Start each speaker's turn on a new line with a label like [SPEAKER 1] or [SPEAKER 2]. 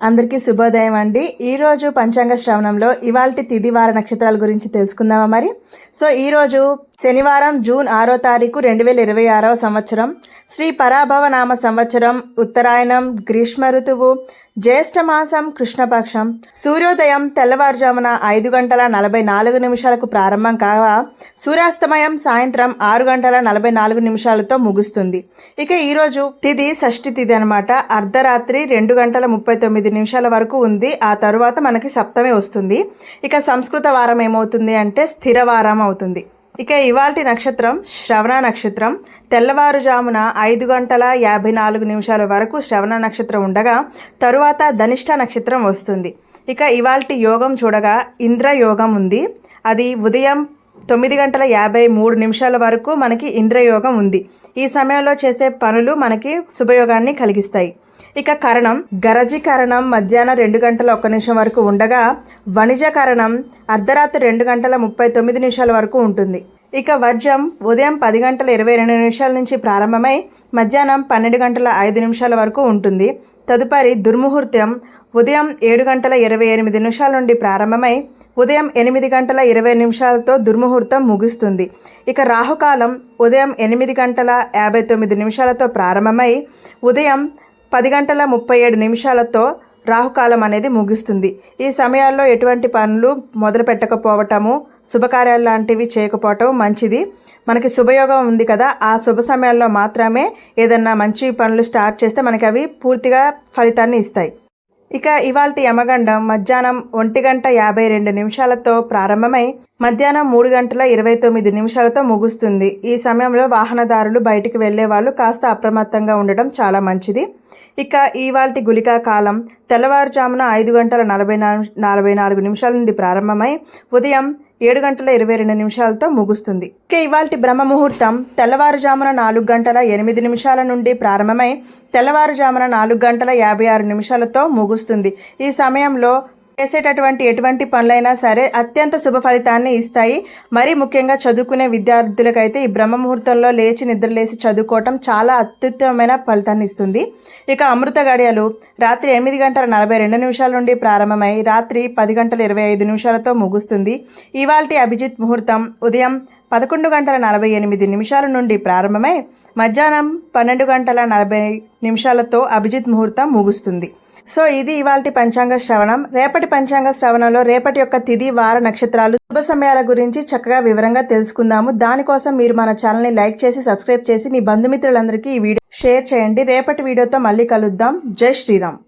[SPEAKER 1] అందరికీ శుభోదయం అండి. ఈరోజు పంచాంగ శ్రవణంలో ఇవాల్టి తిథి వార నక్షత్రాల గురించి తెలుసుకుందామా మరి. సో ఈరోజు శనివారం జూన్ 6వ తారీఖు 2026వ సంవత్సరం, శ్రీ పరాభవ నామ సంవత్సరం, ఉత్తరాయణం, గ్రీష్మ ఋతువు, జ్యేష్ఠ మాసం, కృష్ణపక్షం. సూర్యోదయం తెల్లవారుజామున 5:44 ప్రారంభం కాగా సూర్యాస్తమయం సాయంత్రం 6:44 ముగుస్తుంది. ఇక ఈరోజు తిథి షష్ఠి తిథి అనమాట. అర్ధరాత్రి 2:39 వరకు ఉంది. ఆ తరువాత మనకి సప్తమి వస్తుంది. ఇక సంస్కృత వారం ఏమవుతుంది అంటే స్థిర వారం అవుతుంది. ఇక ఇవాల్టి నక్షత్రం శ్రవణ నక్షత్రం. తెల్లవారుజామున 5:54 వరకు శ్రవణ నక్షత్రం ఉండగా తరువాత ధనిష్ట నక్షత్రం వస్తుంది. ఇక ఇవాల్టి యోగం చూడగా ఇంద్రయోగం ఉంది. అది ఉదయం 9:53 వరకు మనకి ఇంద్రయోగం ఉంది. ఈ సమయంలో చేసే పనులు మనకి శుభయోగాన్ని కలిగిస్తాయి. ఇక కరణం గరజి కరణం మధ్యాహ్నం 2:01 వరకు ఉండగా వణిజ కరణం అర్ధరాత్రి 2:39 వరకు ఉంటుంది. ఇక వర్జం ఉదయం 10:22 నుంచి ప్రారంభమై మధ్యాహ్నం 12:05 వరకు ఉంటుంది. తదుపరి దుర్ముహూర్తం ఉదయం 7:28 నుండి ప్రారంభమై ఉదయం 8:20 దుర్ముహూర్తం ముగుస్తుంది. ఇక రాహుకాలం ఉదయం 8:59 ప్రారంభమై ఉదయం 10:37 రాహుకాలం అనేది ముగుస్తుంది. ఈ సమయాల్లో ఎటువంటి పనులు మొదలు పెట్టకపోవటము, శుభకార్యాలు లాంటివి చేయకపోవటం మంచిది. మనకి శుభయోగం ఉంది కదా, ఆ శుభ సమయాల్లో మాత్రమే ఏదన్నా మంచి పనులు స్టార్ట్ చేస్తే మనకి అవి పూర్తిగా ఫలితాన్ని ఇస్తాయి. ఇక ఇవాల్టి యమగండం మధ్యాహ్నం 1:52 ప్రారంభమై మధ్యాహ్నం 3:29 ముగుస్తుంది. ఈ సమయంలో వాహనదారులు బయటికి వెళ్లే వాళ్ళు కాస్త అప్రమత్తంగా ఉండడం చాలా మంచిది. ఇక ఇవాల్టి గుళికా కాలం తెల్లవారుజామున 5:44 నుండి ప్రారంభమై ఉదయం 7:22 ముగుస్తుంది. ఇక ఇవాల్టి బ్రహ్మ ముహూర్తం తెల్లవారుజామున 4:08 నుండి ప్రారంభమై తెల్లవారుజామున 4:56 ముగుస్తుంది. ఈ సమయంలో చేసేటటువంటి ఎటువంటి పనులైనా సరే అత్యంత శుభ ఫలితాన్ని ఇస్తాయి. మరీ ముఖ్యంగా చదువుకునే విద్యార్థులకైతే ఈ బ్రహ్మ ముహూర్తంలో నిద్రలేసి చదువుకోవటం చాలా అత్యుత్తమమైన ఫలితాన్ని ఇస్తుంది. ఇక అమృత గడియలు రాత్రి 8:42 నుండి ప్రారంభమై రాత్రి 10:25 ముగుస్తుంది. ఇవాల్టి అభిజిత్ ముహూర్తం ఉదయం 11:48 నుండి ప్రారంభమై మధ్యాహ్నం 12:40 అభిజిత్ ముహూర్తం ముగుస్తుంది. సో ఇది ఇవాల్టి పంచాంగ శ్రవణం. రేపటి పంచాంగ శ్రవణంలో రేపటి యొక్క తిథి వార నక్షత్రాలు శుభ సమయాల గురించి చక్కగా వివరంగా తెలుసుకుందాము. దానికోసం మీరు మన ఛానల్ని లైక్ చేసి సబ్స్క్రైబ్ చేసి మీ బంధుమిత్రులందరికీ ఈ వీడియో షేర్ చేయండి. రేపటి వీడియోతో మళ్ళీ కలుద్దాం. జై శ్రీరామ్.